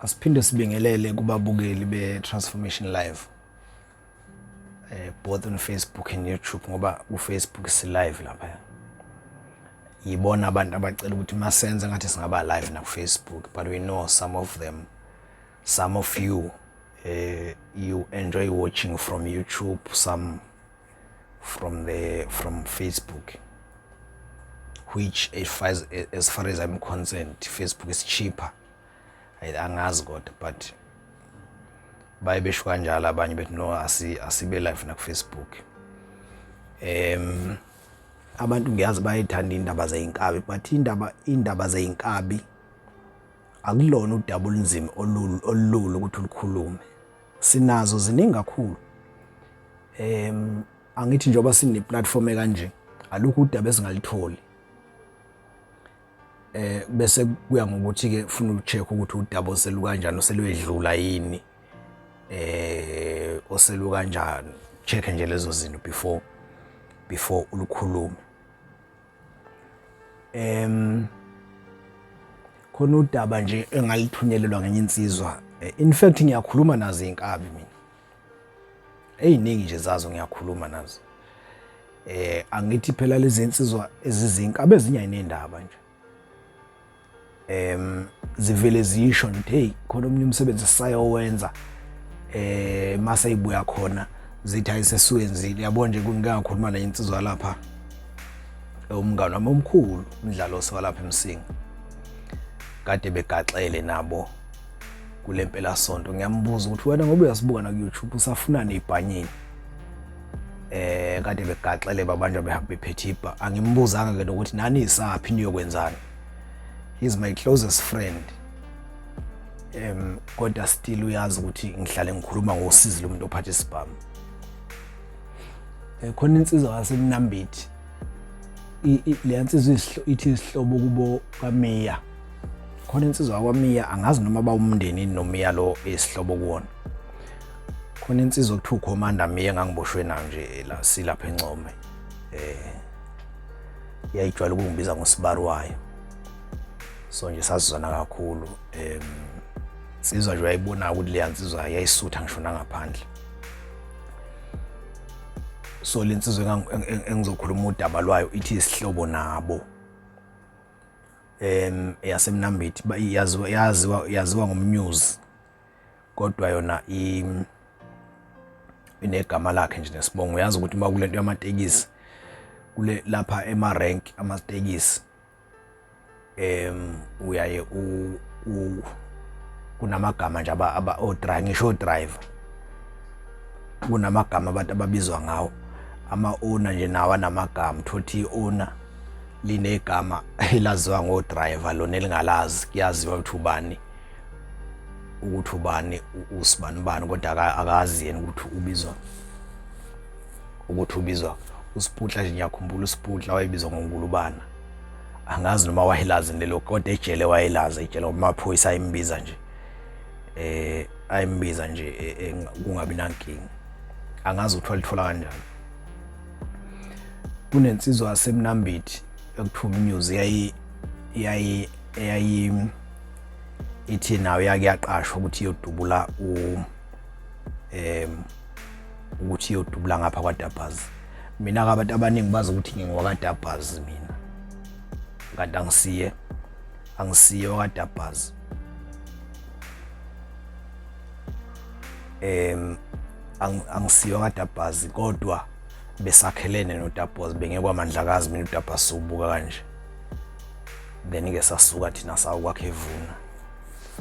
Asiphinde sibingelele kubabukeli be-Transformation Live. Both on Facebook and YouTube ngoba ku-Facebook si-live lapha. Yibona abantu abacela ukuthi masenze ngathi singaba live na ku-Facebook, but we know some of you you enjoy watching from YouTube, some from Facebook, which as far as I'm concerned, Facebook is cheaper. Angazi kodwa, but bayibesho kanjalo abanye bethi no asibe live na ku Facebook. Abantu ngiyazi bayithanda indaba zeinkabi, but indaba zeinkabi akulona udaba olunzima olulu ukuthi ulikhulume. Sinazo ziningi kakhulu. Angithi njengoba sine platform ekanje alukho udaba esingalithola. Bese kuya ngokuthi ke ufuna ucheck ukuthi udaba oselu kanjani, oselwedlula yini, oselu kanjani, check nje lezo zinto before ulukhulume. Khona udaba nje engalithunyelelwa ngenye insizwa. In fact ngiyakhuluma nazo inkabi mina. Eyiningi nje zazo ngiyakhuluma nazo. Angithi phela lezi insizwa ezizinkabi ezinye ayinendaba nje. Zivele zisho nje hey khona omunye umsebenzi sayowenza mase ibuya khona zithi ayiseswenzile. Yabona nje kungakhuluma neinsizwa lapha umngane wami omkhulu umdlalo osewalapha eMsinga kade begaxele nabo kule mpela sonto. Ngiyambuza ukuthi wena ngoba uyasibuka na ku YouTube usafuna nebhanyeni, kade begaxele babanja behamba bephethe ibha. Angimbuzanga ke ukuthi nani isaphi niyokwenzani. He's my closest friend. Kodwa still uyazi ukuthi ngihlale ngikhuluma ngosizi lomuntu ophathe isibhamu. Khona insizwa yaseMnambithi. Le insizwa ithi isihlobo kubo kaMia. Khona insizwa kwaMia angazi noma bawumndeni noMia lo esihlobo kuwona. Khona insizwa okuthiwa uCommander Mia engangiboshwe nayo nje la silapha eNcome. Yayijwayele ukungibiza ngosibaru wayo. So nje sasizwana kakhulu. Sizwa nje uyayibona ukuthi le yansizwa yayisutha ngisho ngaphandle. So le nsizwa engizokhuluma udaba lwayo ithi isihlobo nabo. YaseMnambithi yaziwa ngomnews. Kodwa yona inegama lakhe nje nesibongo. Uyazi ukuthi uma kulento yamatekisi kule lapha emarank amatekisi uyaye kunamagama nje aba ngisho driver kunamagama abantu ababizwa ngawo. Ama-owner nje nawo namagama. Thothi i-owner linegama elaziwa ngo-driver lona elingalazi. Kuyaziwa ukuthi ubani usibanibani kodwa akazi yena ukuthi ubizwa uSiputla nje. Ngiyakhumbula uSiputla wayebizwa ngoNgulubana. Angazi noma wayilazi lelo kodwa ejele wayilazi, ejele amaphoyisa ayimbiza nje kungabi nankingi. Angazi ukuthi walithola kanjani. Kunensizwa yaseMnambithi ekuthiwa news ithi nayo yaqashwa ukuthi iyodubula ukuthi iyodubula ngapha kwaDabhazi. Mina abantu abaningi bazi ukuthi ngingwakaDabhazi mina. Kanti angisiye kwaDabhazi. Angisiye kwaDabhazi kodwa besakhelene noDabhazi. Bengekwamandlakazi mina uDabhazi sobuka kanje. Then ke sasuka thina sakwakhe evuna.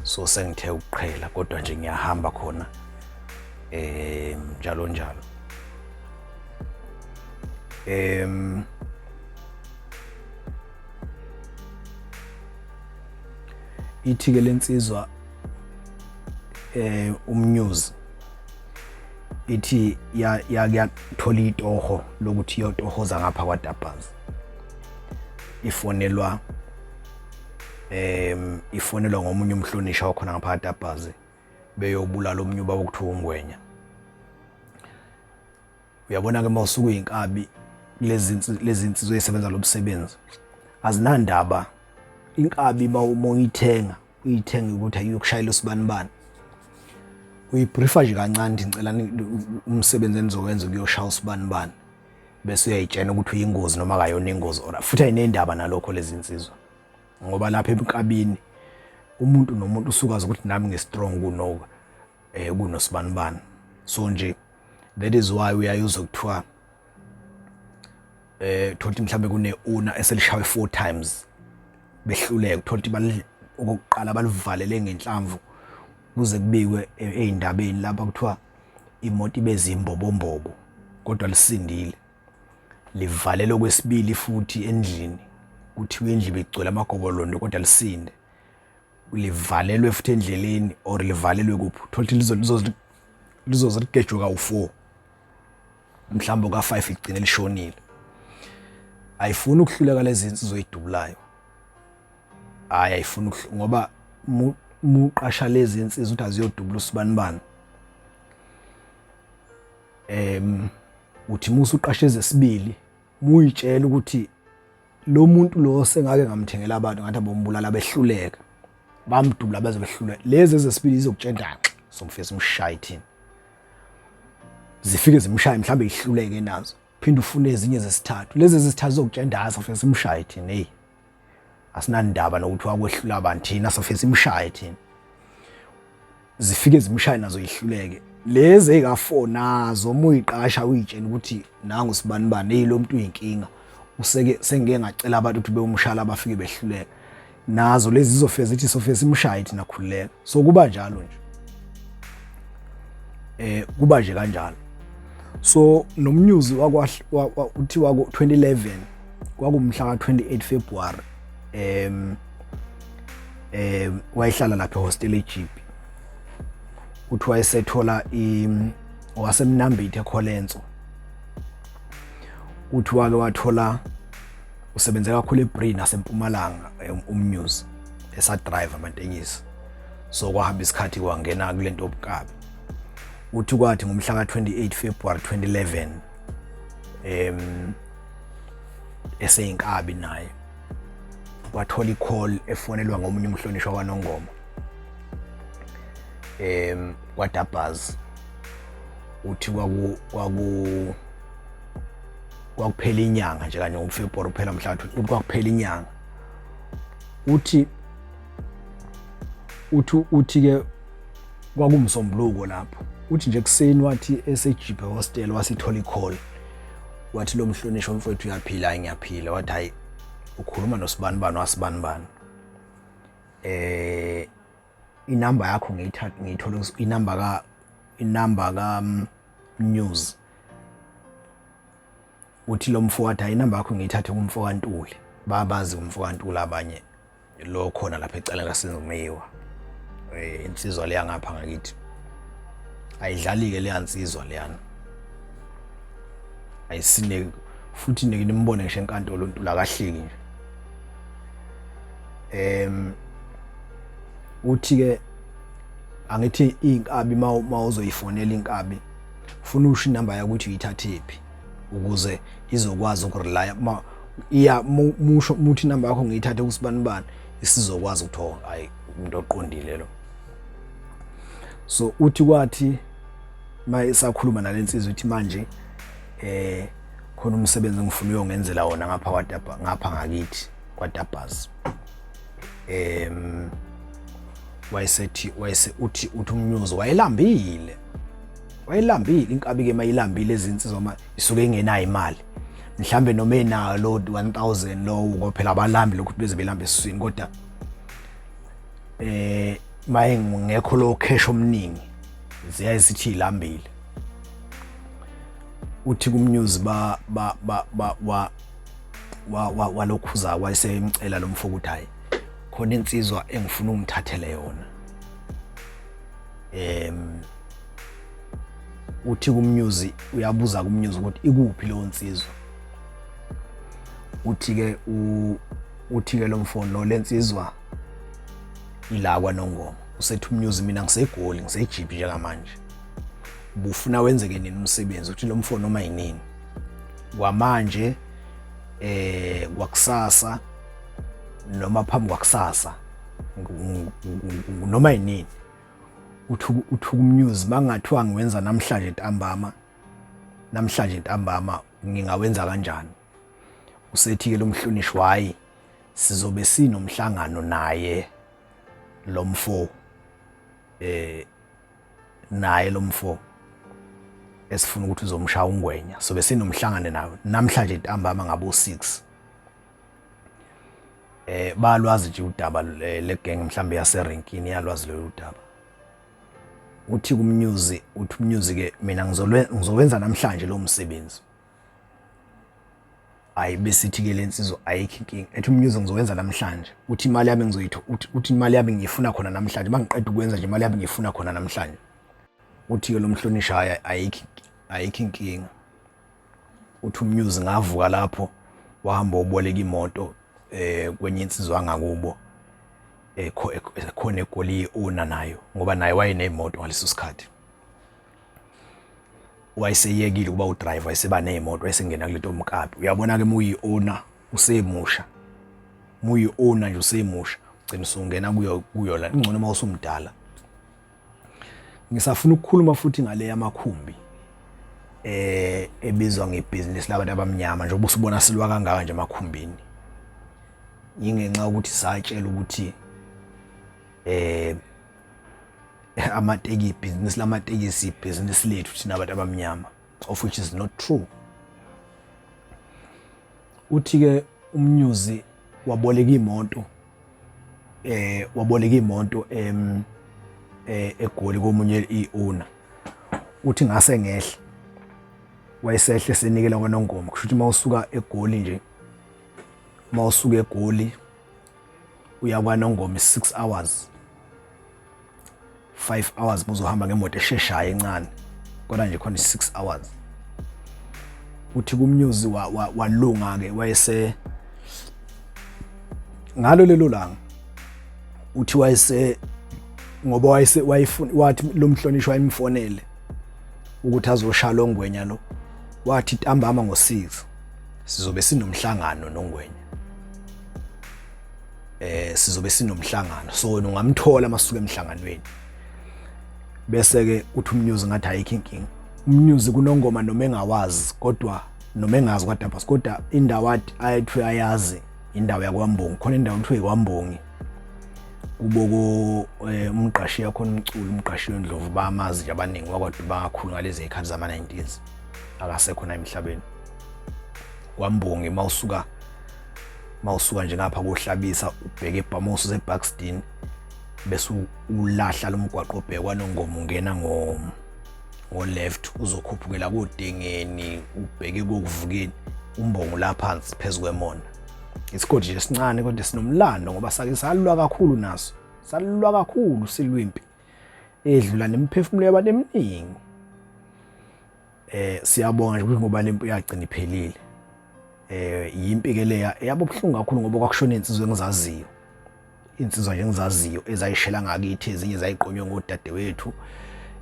So sengithe ukuqhela kodwa nje ngiyahamba khona njalo. Ithi ke lensizwa umnews ithi yakuthola itoho lokuthi iyotohoza ngapha kwaDabhazi. Ifonelwa ngomunye umhlonisha wakhona ngapha kwaDabhazi beyobulala omnye ubaba okuthiwa uNgwenya. Uyabona ke mawusuku inkabi lezi insizwe ezisebenza lo msebenzi azinandaba. Inkabi mawuyithenga uyithenga ukuthi ayokushayela usibanibani uyibriefa nje kancane ngicela umsebenzi enizowenza ukuyoshaya usibanibani bese uyayitshena ukuthi uyingozi noma akayona ingozi futhi ayinendaba nalokho lezi insizwa ngoba lapha ebunkabini umuntu nomuntu usukaza ukuthi nami ngestrong kunoka kunosibanibani so nje that is why uyayuzwa kuthiwa thothi mhlambe kune owner eselishawe 4 times behluleka thothi okokuqala balivalele ngenhlamvu kuze kubikwe ezindabeni lapha kuthiwa imoto ibezimbobombobo kodwa lisindile livalelo kwesibili futhi endlini kuthiwa indlu begcwele amagobolondo kodwa lisinde livalelwe futhi endleleni or livalelwe kuphi thothi lizozigejwa ka4 mhlawumbe ka5 igcine lishonile ayifuni ukuhluleka lezi insizwe ezidubulayo ayifuni ngoba muqasha lezi insizwe ukuthi aziyodubula usibanibani uthi musu uqashe ezesibili muyitshela ukuthi lo muntu lo sengake ngamthengela abantu ngathi abombulala behluleka bamdubula baze behluleka lezi ezesibili izokutshenta somfisa umshayithini zifike zimshaye mhlambe ihluleke nazo phinde ufune ezinye zesithathu lezi ezesithathu zokutshenda somfisa umshayithini hey asinandaba nokuthi wakwehlula abantu thina somfisa umshayithini zifike zimshaye nazo ihluleke lezi eka4 nazo muyiqasha uyitshela ukuthi nangu sibanibani hey lo muntu uyinkinga useke sengeke ngacela abantu ukuthi beyomshala abafike behluleka nazo lezi zizofeza ithi sofesa imshaye thina khuleka so kuba njalo nje kuba nje kanjalo so nomnews uthi wako 2011 kwakumhla ka28 February wayihlala lapha ehostel eGP uthi wayesethola wasemnambithe eKholenso uthi wake wathola usebenze kakhulu eBrain naseMpumalanga umnews esa drive amantenyisi so kwahamba isikhathi kwangena kulento obukabi uthi kwathi ngomhla ka28 February 2011 eseyinkabi naye wathola icall efonelwa ngomunye umhlonishwa kwaNongoma kwaDabas uthi kwakuphela inyanga nje kanye ngoFebruary kuphela mhla kwakuphela inyanga uthi ke kwakumsombuluko lapho uthi nje kuseni wathi eseGP hostel wasithola icall wathi lo mhlonishwa mfowethu uyaphila ngiyaphila wathi hayi ukhuluma nosibanibani wasibanibani inamba yakho ngiyithola inamba ka news uthi lo mfowethu hayi inamba yakho ngiyithathe kumfo kaNtuli babazi umfo kaNtuli abanye lo khona lapha ecala kaSenzumeyiwa insizwa leya ngapha ngakithi ayidlali ke leyansizwa leyana ayisine futhi nimbone ngisho enkantolo uNtuli akahleki nje uthi ke angithi inkabi mawuzoyifonela inkabi ufuna usho inamba yakho ukuthi uyithathephi ukuze izokwazi ukurelaya musho muthi inamba yakho ngiyithathe kusibanibani isizokwazi ukuthola hayi umuntu oqondile lo so uthi kwathi mayisakhuluma nalensizwe uthi manje khona umsebenzi engifuna uyongenzela wona ngapha kwaDaba ngapha ngakithi kwaDabas uthi umnews wayelambile inkabi ke mayilambile ezinsizwa isuke ingenayo imali mhlambe noma enayo lo 1000 lo ngophela abalambi lokhu beze belamba esiswini kodwa maye ngekho lo cash omningi ziyayisithi ilambile uthi kumnews walokhuza wayesemcela lo mfoko ukuthi hayi khona insizwa engifuna ungithathele yona uthi kumnews uyabuza kumnews ukuthi ikuphi lo nsizwa uthi ke lo mfoni lo lensizwa ila kwaNongoma usethi umnews mina ngiseGoli ngiseGP njengamanje bufuna wenzeke nini umsebenzi uthi lo mfoni noma yinini kwamanje kwakusasa noma phambi kwakusasa noma yini uthi umnews mangathiwa ngiwenza namhlanje ntambama ngingawenza kanjani. Usethi-ke lo mhlonishi wayi sizobe sinomhlangano naye lo mfo esifuna ukuthi uzomshaya ungwenya, sobe sinomhlangano nawe namhlanje ntambama ngabo 6. Balwazi nje udaba le gang mhlambe yaserenkini yalwazi lolu daba. Uthi umnews ke mina ngizowenza namhlanje lo msebenzi. Besithi ke lensizwa ayikho inkinga. Ethi umnews ngizowenza namhlanje. Uthi imali yami uthi imali yami ngiyifuna khona namhlanje. Mangiqeda ukwenza nje imali yami ngiyifuna khona namhlanje. Uthi ke lo mhlonishwa ayikho inkinga. Uthi umnews ngavuka lapho wahamba uboleka imoto kwenye insizwa ngakubo khona egoli owner nayo ngoba naye wayenemoto ngaleso sikhathi. Wayeseyekile ukuba udriver wayeseba nemoto wayesengena kule ntomkabi. Uyabona ke muyi owner usemusha. Muyi owner nje usemusha. Ugcina usungena kuyo la ingcono mawusumdala. Ngisafuna ukukhuluma futhi ngale yamakhumbi ebizwa ngebusiness labantu abamnyama njengoba usubona silwa kangaka nje emakhumbini. Yingenxa ukuthi satshela ukuthi amatekisi business lethu thina abantu abamnyama, of which is not true. Uthi ke umnews waboleka imoto egoli komunye iowner. Uthi ngase ngehla wayesehle senikela kwaNongoma. Kusho ukuthi mawusuka egoli nje, mawusuka egoli uya kwaNongoma 6 hours 5 hours muzohamba ngemoto esheshayo encane, kodwa nje khona 6 hours. Uthi kumnews walunga ke wayese ngalo lelo langa. Uthi wayese ngoba wathi lo mhlonishwa imfonele ukuthi azoshaya lo ngwenya lo. Wathi ntambama ngo6 sizobe sinomhlangano noNgwenya. Sizobe sinomhlangano, so ungamthola masuka emhlanganweni. Bese ke uthi umnews ngathi ayikho inkinga. Umnews kuNongoma noma engawazi kodwa noma engazi kodwa indawo ayithi ayazi indawo yakwaMbongi. Khona indawo ethiwa iKwaMbongi kuboko umqashi yakho umqashi weNdlovu bamazi nje abaningi wakwaDuba bangakhulu ngalezi ikhathi zama-90s akasekho na emhlabeni. KwaMbongi mawusuka nje ngapha kohlabisa ubheke eBhamoso seBuxton bese ulahla lomgwaqo obheka kwaNongoma ungena ngo left uzokhuphukela koDengeni ubheke kokuvukeni umbongo la phansi phezulu kwemona. Isigodi nje esincane kodwa sinomlando ngoba sake salwa kakhulu naso. Salwa kakhulu silwimpi edlula nemphefumulo yabantu eminingi. Siyabonga nje ukuthi ngoba lempi yagcina iphelile. Yimpi ke leya yabobuhlungu kakhulu ngoba kwakushona insizwe engizaziyo. Insizwa nje engizaziyo ezayishela ngakithi, ezinye zayiqonywe ngodadewethu,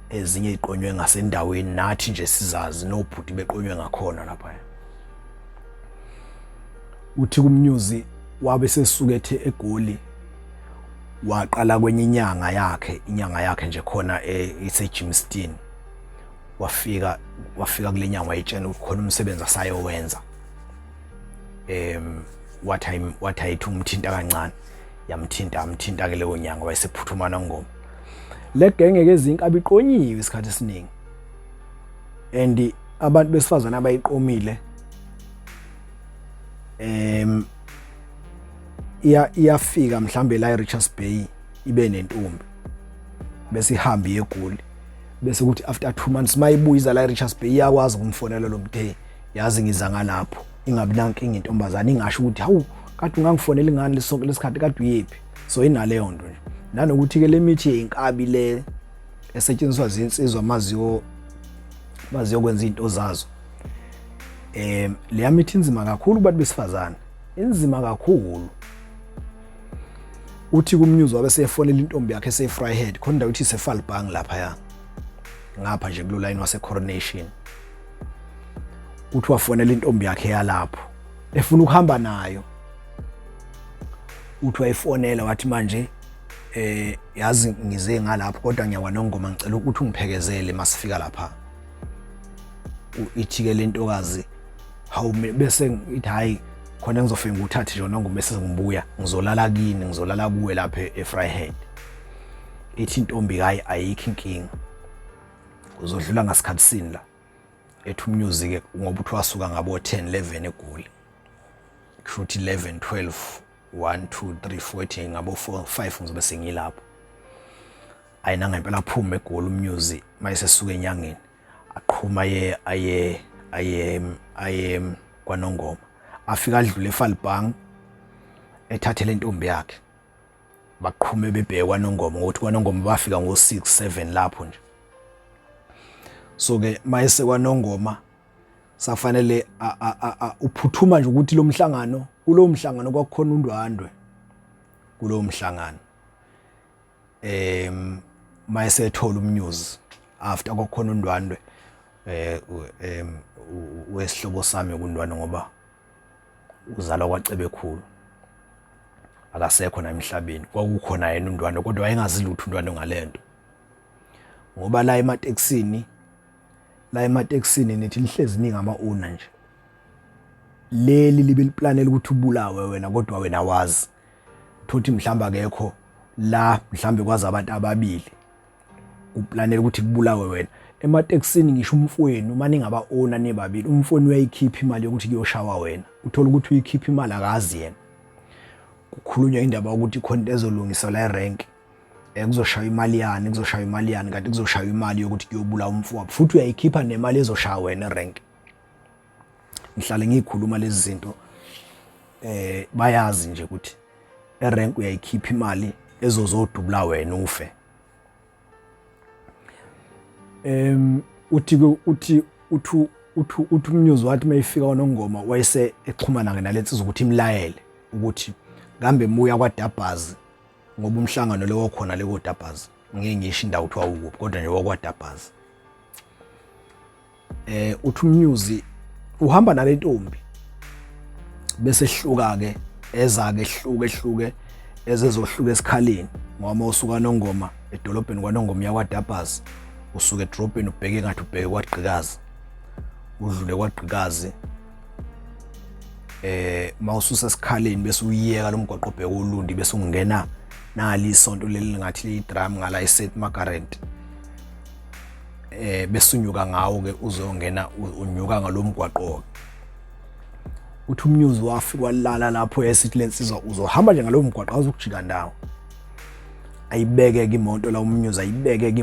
ezinye iqonywe ngasendaweni nathi nje sizazi nobhuti beqonywe ngakhona lapha. Uthi kumnews wabe sesukethe eGoli waqala kwenye inyanga yakhe nje khona eseJimston. Wafika kule nyanga wayitshena ukuthi khona umsebenzi asayowenza. Wathi ayithi umthinta kancane yamthinta ke leyo nyanga wayesephuthuma noNgoma. Le genge ke izinkabi iqonyiwe isikhathi esiningi. And abantu besifazana abayiqomile iyafika mhlambe la eRichards Bay ibe nentombi bese ihamba eGoli bese kuthi after 2 months mayibuyiza la eRichards Bay iyakwazi ukumfonela lo mthe yazi ngiza ngalapho ingabi nankinga intombazana ingasho ukuthi hawu kade ungangifonela ingane lesonke lesikhathi kade uyephi. So inaleyo nto nje nanokuthi ke le mithi yeinkabi le esetshenziswa zinsizwa maziyo kwenza izinto zazo. Le mithi inzima kakhulu kubantu besifazana, inzima kakhulu. Uthi kumnews wabe sefonela intombi yakhe eseFryhead khona indawo ithi seFalbang lapha ya ngapha nje kulo line wase Coronation. Uthi wafonela intombi yakhe yalapho efuna ukuhamba nayo. Uthi wayifonela wathi manje yazi ngize ngalapho kodwa ngiyawanongoma ngicela ukuthi ungiphekezele masifika lapha ithi ke lentokazi hawu bese ithi hayi khona ngizofika nguthathe yona ngoma bese ngibuya ngizolala kini ngizolala kuwe lapha eFryhead. Ithi intombi hayi ayikho inkinga uzodlula ngasikhathisini la ethu music ngoba uthi wasuka ngabo 10 11 eGoli kushuthi 11 12 1 2 3 14 ngabo 4 5 ngizobe sengilapho ayina ngempela aphuma eGoli umusic mayesesuka enyangeni aqhuma aye kwaNongoma afika adlule eFalbang ethathe lentombi yakhe baqhume bebheka kwaNongoma ngokuthi kwaNongoma bafika ngo6 7 lapho nje. So ke mayese kwaNongoma safanele uphuthuma nje ukuthi lo mhlangano kulo mhlangano kwakukhona uNdwandwe kulo mhlangano mayese ethola umnews after kwakukhona uNdwandwe wesihlobo sami kuNdwandwe ngoba uzalwa kwaCebe khulu akasekho na emhlabeni kwakukhona yena uNdwandwe kodwa wayengazi lutho uNdwandwe ngalento ngoba la emateksini nithi lihlezi ningama owner nje leli libe liplanela ukuthi ubulawe wena kodwa wena wazi thothi mhlamba akekho la mhlambe kwazi abantu ababili uplanela ukuthi kubulawe wena emateksini ngisho umfowenu manje ngaba owner nebabili umfowenu uyayikhipha imali yokuthi kuyoshawa wena uthola ukuthi uyikhipha imali akazi yena kukhulunywa indaba ukuthi khona ezolungiswa la erank kuzoshaya imali yani kanti kuzoshaya imali yokuthi kuyobulawa umfowabo futhi uyayikhipha nemali ezoshaya wena erank. Ngihlale ngikhuluma lezi zinto bayazi nje ukuthi erank uyayikhipha imali ezozodubula wena ufe. Uthi umnews wathi mayifika kwaNongoma wayese exhumana nalensizwa ukuthi imlayele ukuthi kambe muya kwaDabazi ngoba umhlangano lo wakhona le kwaDabazi ngeke ngisho indawo uthi wawukuphi kodwa nje wakwaDabazi. Uthi umnews uhamba nalentombi bese ehluka ke eza ke ehluke ezezohluka esikhaleni ngoba usuka Nongoma edolobheni kwaNongoma yakwaDabazi usuke edrobheni ubheke ngathi ubheke kwaGqikazi udlule kwaGqikazi mawususa esikhaleni bese uyiyeka lo mgwaqo obheka uLundi bese ungena nali isonto leli ngathi lidrum ngala eSt Margaret bese unyuka ngawo ke uzongena unyuka ngalomgwaqo. Uthi umnews wafika walala lapho esithi lensizwa uzohamba nje ngalomgwaqo awuzukujika ndawo ayibeke ke imoto la umnews ayibeke ke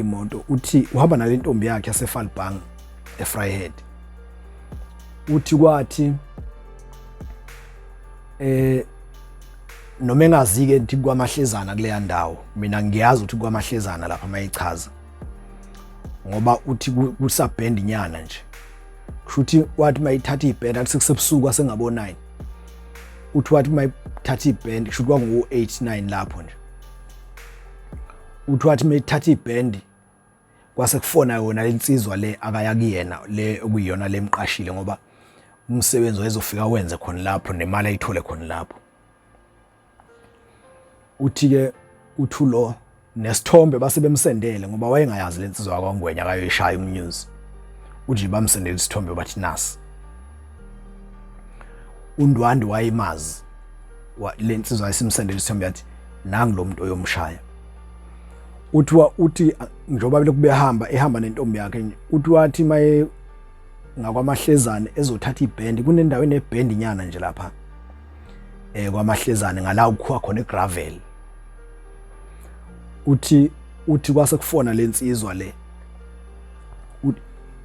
imoto uthi uhamba nalentombi yakhe yaseFalbang eFryhead. Uthi kwathi noma engazi ke nthi kwaMahlezana kuleya ndawo mina ngiyazi ukuthi kwaMahlezana lapha mayichaza ngoba uthi kusabhendi nyana nje kushuthi wathi mayithatha ibhendi athi sekusebusuku asengabo 9 uthi wathi mayithatha ibhendi kushuthi kwangu 8 9 lapho nje uthi wathi mayithatha ibhendi kwase kufona yona lensizwa le akaya kuyena le okuyiyona lemqashile ngoba umsebenzi wayezofika wenze khona lapho nemali ayithole khona lapho. Uthi ke uthulo nesithombe base bemsendele ngoba wayengayazi lensizwa kwaNgwenya akayoyishaya umnews uthi bamsendele isithombe bathi nasi uNdwandwe wayimazi lensizwa ayisimsendele isithombe yathi nangi lo muntu oyomshaya. Uthi njoba lokube ehamba nentombi yakhe uthi wathi maye ngakwaMahlezane ezothatha ibhendi kunendawo enebhendi nyana nje lapha kwaMahlezane ngala ukukhuwa khona egravel. Uthi kwase kufona lensizwa le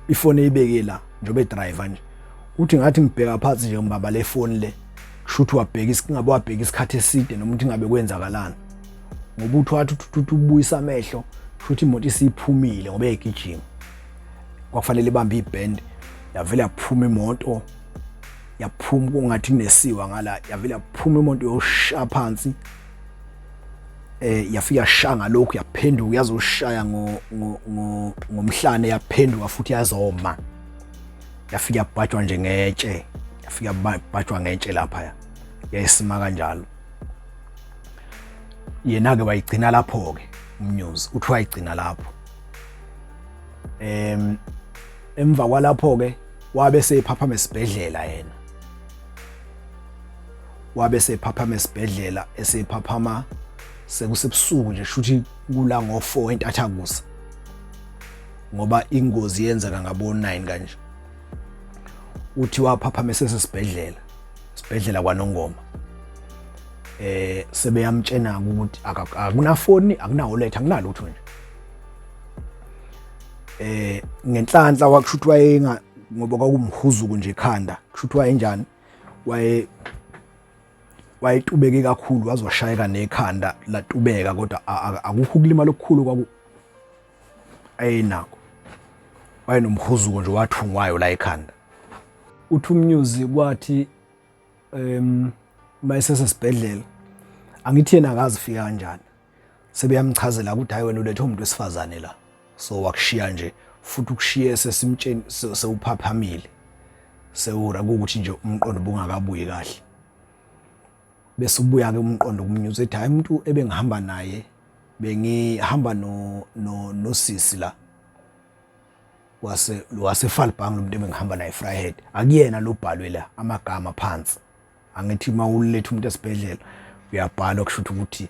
ifone ibeke la njobe driver nje uthi ngathi ngibheka phansi nje umbaba le phone le kushuthi wabheka isikhathi eside noma uthi ngabe kwenzakalana ngoba uthi wathi ubuyisa amehlo futhi imoto isiphumile ngoba egijima kwakufanele ibambe ibhendi yavela yaphuma imoto yaphuma kungathi kunesiwa ngala yavela yaphuma imoto yoshaya phansi yafika shanga lokhu yaphenduka yazoshaya ngomhlane yaphenduka futhi yazoma yafika yabhajwa nje ngetshe yafika yabhajwa ngetshe lapha yayisimaka kanjalo. yena ke wayigcina lapho ke umnews uthi wayigcina lapho emva kwalapho ke wabe seyiphaphama esibhedlela yena wabe seyiphaphama esibhedlela eseyiphaphama sekusebusuku nje shuthi kula ngo4 entathakusa ngoba ingozi yenzeka ngabo 9 kanje uthi waphaphama esibhedlela kwaNongoma sebeyamtshena ukuthi akunafoni akunawo letha akunalutho nje ngenhlanhla wakushuthi wayenga ngoba kwakumhuzuku nje ekhanda kushuthi wayenjani wayetubeke kakhulu wazwashayeka nekhanda latubeka kodwa akukho ukulimala okukhulu kwaku ayinako wayenomhuzuko nje wathungwayo la ekhanda uthi umnews kwathi mayesesibhedlela angithi yena akazifika kanjani sebeyamchazela ukuthi hayi wena ulethe umuntu wesifazane la so wakushiya nje futhi ukushiye sesimtsheni sewuphaphamile sewura ukuthi nje umqondo bungakabuyi kahle bese ubuya ke umqondo kumnews ethi hayi umuntu ebengihamba naye bengihamba no sisi la wase Falbang lo muntu ebengihamba naye Vryheid akuyena lo bhalwe la amagama phansi angithi mawulethe umuntu esibhedlela uyabhala kushuthi ukuthi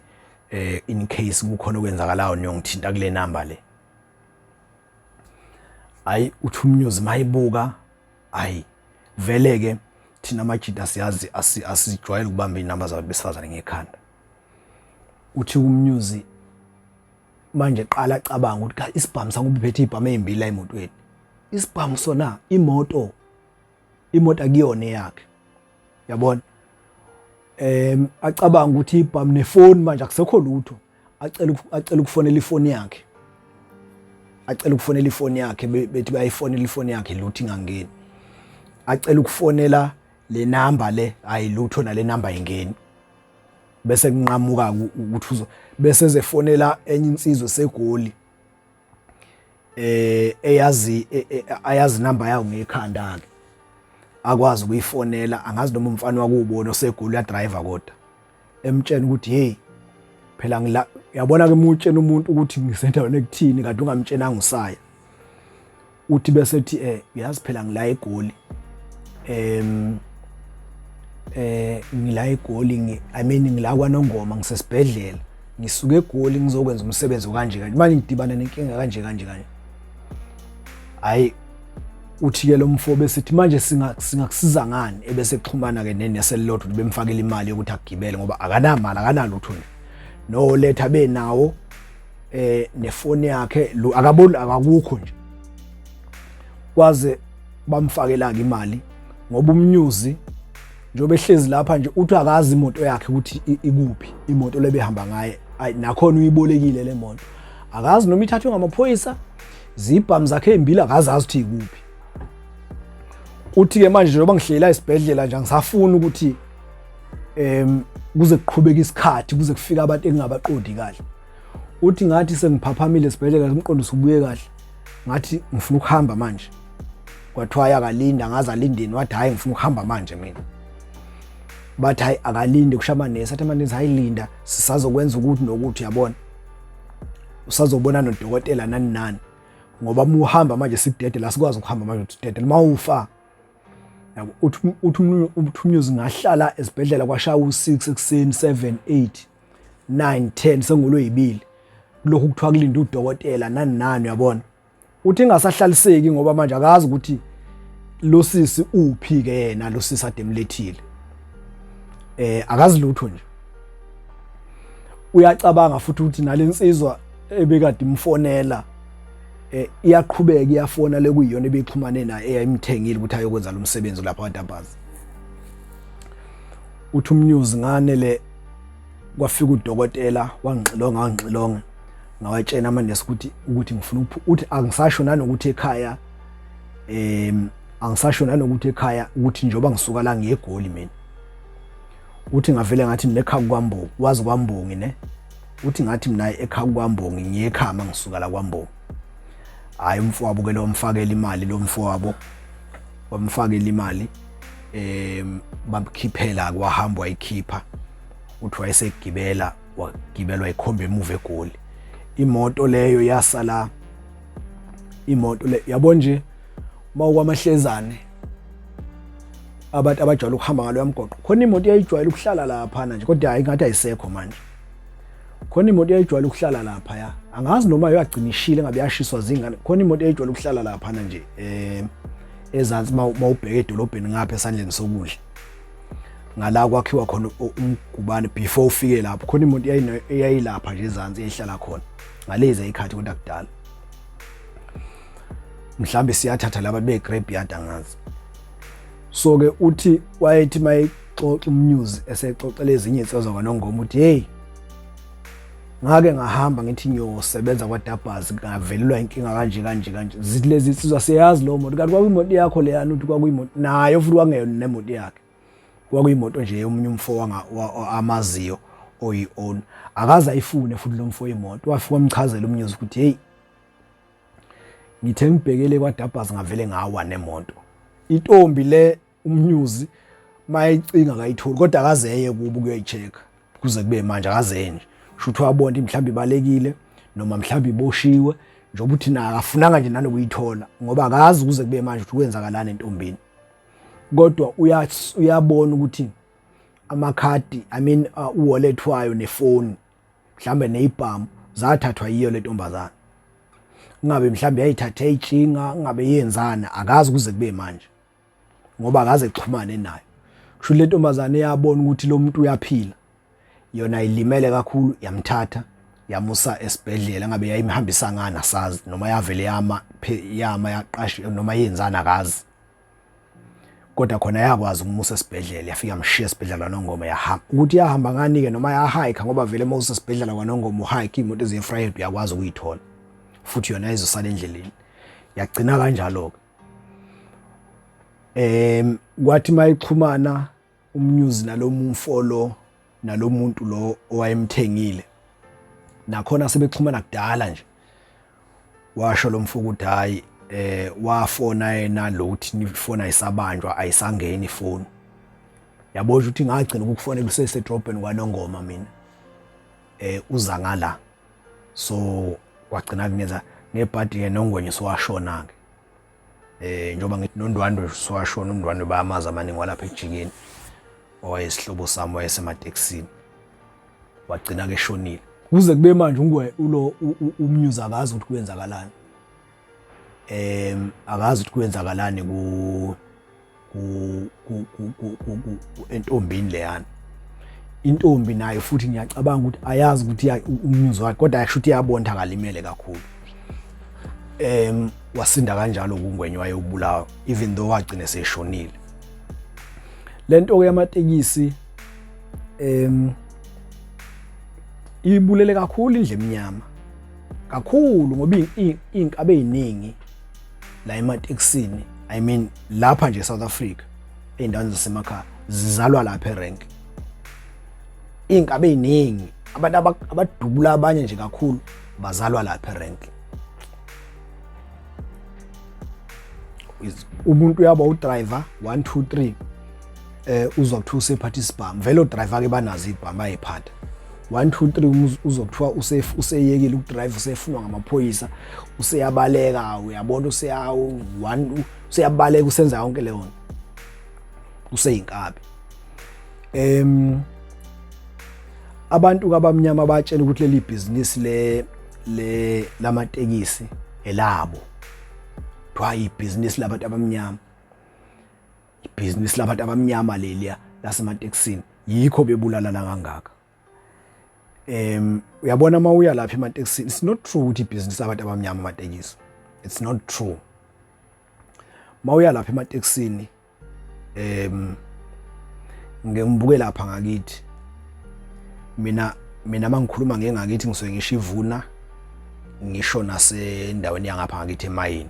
in case kukhona okwenzakalayo niyongithinta kule number le ayi uthi umnews mayibuka ayi vele ke thina majida siyazi asijwayele ukubamba inamba zabantu besifazane ngekhanda uthi umnews manje qala acabanga ukuthi isibhamu sangubiphethe ibhamu ezimbili la emotweni isibhamu sona imoto akuyona yakhe yabona acabanga ukuthi ibhamu nefoni manje akusekho lutho acela ukufonela ifoni yakhe bethi bayifonela ifoni yakhe lutho ingangeni acela ukufonela le number le ayilutho na le number ingeni bese kunqamuka ukuthi bese ezefonela enye insizwe segoli ayazi number yayo ngekhanda ke akwazi ukuyifonela angazi noma umfana wakubona osegoli ya driver kodwa emtshela ukuthi hey phela ngila yabona ke umutshela umuntu ukuthi ngisendaweni ekuthini kade ungamtshena ngusaya uthi bese ethi uyazi phela ngila egoli ngila egoli ngila kwaNongoma ngisesibhedlela ngisuke egoli ngizokwenza umsebenzi kanje manje ngidibana nenkinga kanje hayi uthi ke lo mfo besithi manje singakusiza ngani ebese exhumana ke neselilodwa bemfakela imali yokuthi agibele ngoba akanamali akanalutho nje no letha benawo nefoni yakhe akaboni akakukho nje kwaze bamfakela ke imali ngoba umnews njobe ehlezi lapha nje uthi akazi imoto yakhe ukuthi ikuphi imoto lebehamba ngaye nakhona uyibolekile le moto akazi noma ithathwe ngamaphoyisa zibhamu zakhe ezimbili akazazi ukuthi ikuphi uthi ke manje njoba ngihlela esibhedlela nje ngisafuna ukuthi kuze kuqhubeka isikhathi kuze kufika abantu engingabaqondi kahle uthi ngathi sengiphaphamile esibhedlela umqondo usubuye kahle ngathi ngifuna ukuhamba manje kwathiwa akalinda ngaza alindeni wathi hayi ngifuna ukuhamba manje mina bathi hayi akalinde kushama nesi athi amanesi hayilinda sisazokwenza ukuthi nokuthi yabona usazobona nodokotela nani ngoba uma uhamba manje sikudede la sikwazi ukuhamba manje udede mawufa yabo uthi umnews ngahlala esibhedlela kwashaya u6 ekseni 7 8 9 10 sengolo yibili lokhu kuthiwa kulinda udokotela nani yabona uthi ingasahlaliseki ngoba manje akazi ukuthi lo sisi uphi ke yena lo sisi ademlethile akazi lutho nje uyacabanga futhi ukuthi nalensizwa ebekade imfonela iyaqhubeka iyafona lekuyiyona ebexhumane naye eyayimthengile ukuthi ayokwenza lo msebenzi lapha kwaDabazi uthi umnews nganele kwafika udokotela wangixilonga ngawatshena amanesi ukuthi ngifuna uthi angisasho nanokuthi ekhaya ukuthi njoba ngisuka la ngiyeGoli mina uthi ngavele ngathi mina ekhaya kwaMbongi wazi kwaMbongi ne uthi ngathi mina ekhaya kwaMbongi ngiyekhama ngisuka la kwaMbongi hayi umfowabo ke lo mfakela imali lo mfowabo wamfakela imali bamkhiphela kwahamba wayikhipha uthi wayesegibela wagibelwa ikhombe emuva eGoli. Imoto leyo yasala, imoto le yabo nje mawukwamahlezane abantu abajwayele ukuhamba ngalo yamgoqo, khona imoto yayijwayele ukuhlala lapha nje kodwa ayingathi ayisekho manje. Khona imoto yayijwayele ukuhlala lapha ya, angazi noma yagcina ishile ngabe yashiswa zingane. Khona imoto yayijwayele ukuhlala lapha nje ezansi mawubheke edolobheni ngapha esandleni sokudla, ngala kwakhiwa khona umgubane before ufike lapho. Khona imoto eyayilapha nje ezansi ehlala khona ngalezi ayikhathi kodwa kudala. Mhlambe siyathatha laba be-graveyard angazi. So ke uthi wayethi mayixoxa umnews esexoxela ezinye insizwa kwaNongoma uthi hey, ngake ngahamba ngithi ngiyosebenza kwaDabhazi ngavelelwa inkinga kanje. Zithi lezi insizwa siyazi lo moto kanti kwakuyimoto yakho leyana, uthi kwakuyimoto nayo futhi kwangeyona nemoto yakhe, kwakuyimoto nje yomunye umfo amaziyo oyi-own. Akaze ayifune futhi lo mfo imoto, wafika umchazela umnews ukuthi hey, ngithe ngibhekele kwaDabhazi ngavele ngawa nemoto. Intombi le umnews mayicinga kayitholi kodwa akazeye kubo kuyoyichecka kuze kube manje akaze nje. Shuthi wabona mhlawumbe ibalekile noma mhlawumbe iboshiwe njengoba uthi na akafunanga nje nanokuyithola ngoba akazi kuze kube manje ukuthi kwenzakalana entombini. Kodwa uyabona ukuthi amakhadi uwallet wayo nefoni mhlawumbe neibhamu zathathwa yiyo le ntombazana. Ngabe mhlawumbe yayithatha ejinga, ngabe yenzana akazi kuze kube manje ngoba akaze exhumane nayo. Kusho le ntombazana iyabona ukuthi lo muntu uyaphila, yona ilimele kakhulu, yamthatha yamusa esibhedlela. Ngabe yayimhambisa ngana sazi noma yavele yama yaqashi noma yenzana akazi, kodwa khona yakwazi ukumusa esibhedlela, yafika mshiya esibhedlela kwaNongoma yahamba. Ukuthi yahamba ngani ke noma yahike ngoba vele mawusa esibhedlela kwaNongoma uhike imoto eziyi-Friday uyakwazi ukuyithola futhi yona izosala endleleni. Yagcina kanjalo ke. Kwathi mayixhumana umnews nalomfolo nalomuntu lo owayemthengile, nakhona sebexhumana kudala nje. Washo lo mfuku ukuthi hayi wafona yena lo uthi nifona isabanjwa ayisangeni ifoni. Yabona ukuthi ngagcina ukukufonela usesedrobheni kwaNongoma mina uza ngala. So wagcina kunyenza ngebhadi yeNongwenye siwashona ke. Njoba ngithi noNdwandwe siwashona, uNdwandwe bayamaza amaningi walapha ejikeni owayesihlobo sami wayesemateksini, wagcina ke eshonile. Kuze kube manje ungwe ulo umnews akazi ukuthi kwenzakalani. Akazi ukuthi kwenzakalani entombini leyana. Intombi nayo futhi ngiyacabanga ukuthi ayazi ukuthi umnews wakhe kodwa ayasho ukuthi iyabona akalimele kakhulu. Wasinda kanjalo kungwenye wayebulawa even though wagcina seshonile. Lento ke yamatekisi ibulele kakhulu indle emnyama kakhulu ngoba inkabe eziningi la ematekisini, lapha nje eSouth Africa eindaweni zasemakhaya zizalwa lapha eRank. Inkabe eziningi abantu abadubula abanye nje kakhulu bazalwa lapha eRank. Umuntu uyaba udriver 1 2 3 uzwa kuthiwa usephatha isibhamu, vele udriver ke banazo ibhamu ayiphatha. 1 2 3 uzwa kuthiwa useyekile ukudrive, usefunwa ngamaphoyisa, useyabaleka, uyabona useyabaleka usenza yonke leyo nto, useyinkabi. Abantu abamnyama batshela ukuthi leli business lamatekisi elabo. Kwayi business labantu abamnyama, ibusiness labantu abamnyama leliya lasemateksini, yikho bebulala kangaka. Uyabona mawuya lapha emateksini, it's not true ukuthi ibusiness labantu abamnyama amatekisi, it's not true. Mawuya lapha emateksini ngibuke lapha ngakithi, mina mangikhuluma ngengakithi ngisuke ngisho iVuna, ngisho nasendaweni yangapha ngakithi emayini.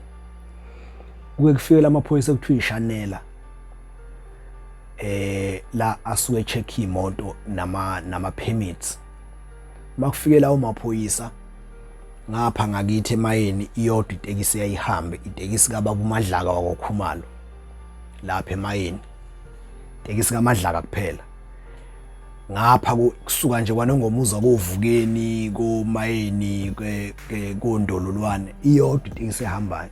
Kuke kufike lamaphoyisa kuthiwa iShanela, la asuke check imoto nama permits. Makufike lawo maphoyisa ngapha ngakithi emayini, iyodwa itekisi yayihambe, itekisi kaBaba uMadlaka wakoKhumalo lapha emayini, itekisi kaMadlaka kuphela. ngapha kusuka nje kwanongomuzwa kovukeni komayeni kondololwane iyodwa itekisi ehambayo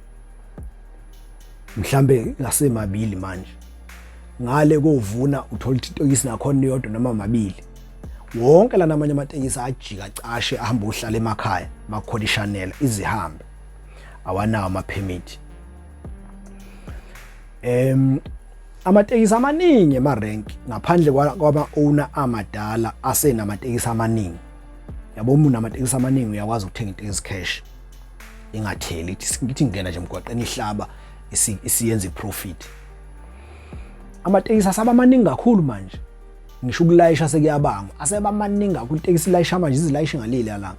mhlambe ngasemabili manje ngale kovuna uthola itekisi nakhona iyodwa noma mabili wonke lana amanye amatekisi ajika cashe ahamba uhlala emakhaya makholishanela izihambe awanawo ama permit amatekisi amaningi emarenki ngaphandle kwaba owner amadala asenamatekisi amaningi yabo umuntu amatekisi amaningi uyakwazi ukuthenga itekisi cash ingatheli ngithi ngena nje emgwaqeni ihlaba isiyenza iprofit amatekisi asaba maningi kakhulu manje ngisho ukulayisha sekuyabanga aseba maningi kakhulu itekisi layisha manje izilayisha ngalile yalanga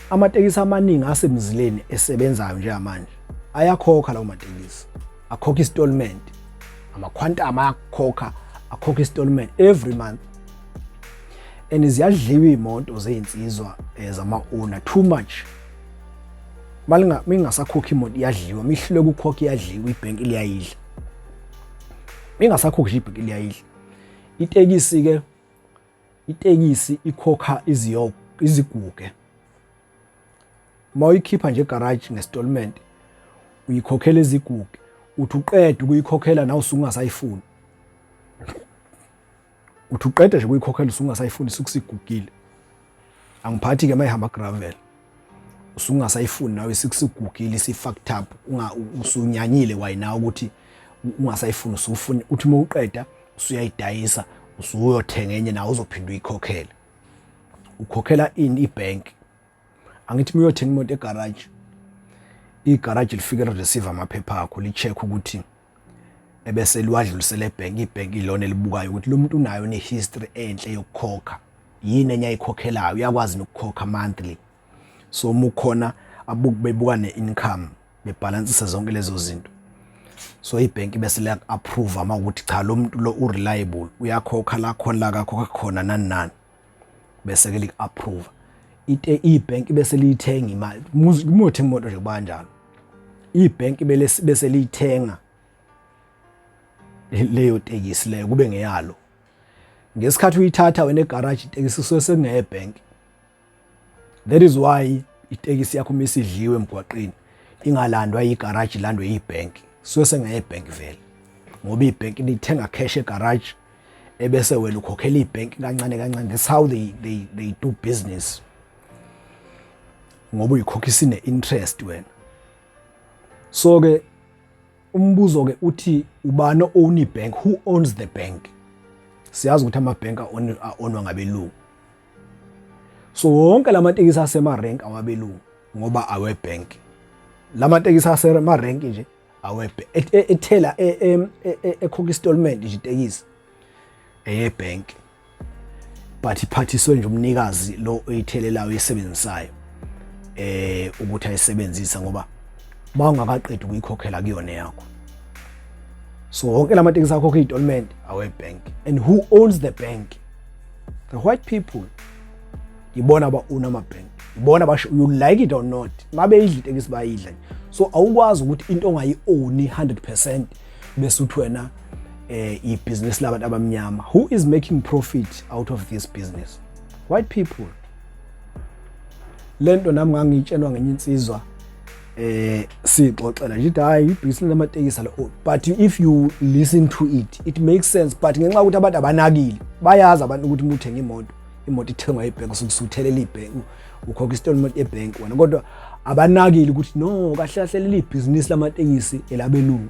amatekisi amaningi asemzileni esebenzayo nje manje ayakhokha lawo matekisi akhokha installment ama-quantum ayakhokha akhokha installment every month and ziyadliwa imoto zezinsizwa zama-owner too much mingasakhokhi imoto iyadliwa mihlule ukukhokha iyadliwa ibhenki liyayidla mingasakhokhi ibhenki liyayidla itekisi ikhokha iziguge mawuyikhipha nje egarage nge-installment uyikhokhela iziguge uthi uqeda ukuyikhokhela nawe usungasayifuni uthi uqeda nje ukuyikhokhela usungasayifuni sikusigugile angiphathi ke mayihamba gravel usungasayifuni nawe sikusigugile isifucked up usunyanyile wayina ukuthi ungasayifuni usufuna uthi mawuqeda usuyayidayisa usuyothenga enye nawe uzophinda uyikhokhela ukhokhela ibank angithi uyothenga imoto egarage igarage lifike receive amaphepha akho licheck ukuthi ebese liwadlulisele ibank ilona elibukayo ukuthi lo muntu unayo ne history enhle yokukhokha yini enyayikhokhelayo uyakwazi ukukhokha monthly so mukhona bebuka ne-income bebalance zonke lezo zinto so ibank bese la approve ama ukuthi cha lo muntu lo ureliable uyakhokha la khona la kakhokha khona nani bese ke li-approve ibank bese liyithenga imali umothenga imoto nje kubanjalo ibank bese liyithenga leyo tekisi leyo kube ngeyalo ngesikhathi uyithatha wena egarage itekisi sesengeye bank that is why itekisi yakho mesidliwe emgwaqeni ingalandwa igarage ilandwe ibank sesengeye bank vele ngoba ibank lithenga cash egarage ebese wena ukhokhela ibank kancane kancane that's how they do business ngoba uyikhokhisa ne-interest wena so ke umbuzo ke uthi ubani own ibank who owns the bank siyazi ukuthi ama-bank onwa ngabelungu so wonke lamatekisi asema-rank awabelungu ngoba awe-bank lamatekisi asema-rank nje ethela ekhokha installment nje itekisi eye-bank but iphathiswe nje umnikazi lo oyithelelayo esebenzisayo ukuthi ayisebenzisa ngoba mawungakaqedi ukuyikhokhela kuyona yakho so wonke lamatekisi akhokha installment awe-bank and who owns the bank the white people ibona aba-own ama-bank ibona basho you like it or not mabe idla itekisi bayidla so awukwazi ukuthi into ongayi-own 100% bese uthi wena ibhizinisi labantu abamnyama who is making profit out of this business white people lento nami ngangitshelwa ngenye insizwa sixoxela nje hayi ibhizinisi lamatekisi la but if you listen to it makes sense but ngenxa ukuthi abantu abanakile bayazi abantu ukuthi umuthenga imoto ithengwa ebank usukuthelela ibank ukhokha installment ebank wena kodwa abanakile ukuthi no kahle kahle leli ibhizinisi lamatekisi elabelungu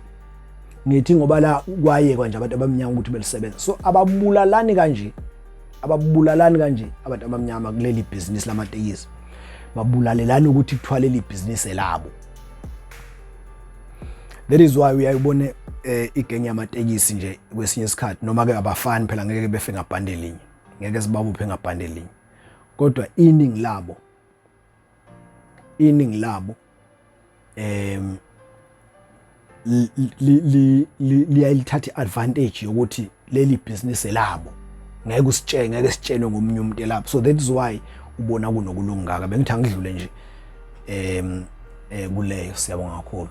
ngithi ngoba la kwayekwa nje abantu abamnyama ukuthi belisebenza so ababulalani kanje abantu abamnyama kuleli business lamatekisi babulalelani ukuthi kuthwale leli business elabo that is why uyayibona igenge yamatekisi nje kwesinye isikhathi noma ke abafani phela ngeke befe ngabhande linye ngeke sibabuphe ngabhande linye kodwa iningi labo liyalithatha advantage yokuthi leli business elabo ngeke sitshelwe ngomunye umuntu elapho so that is why ubona kunokulungaka bengithi angidlule nje kuleyo siyabonga kakhulu.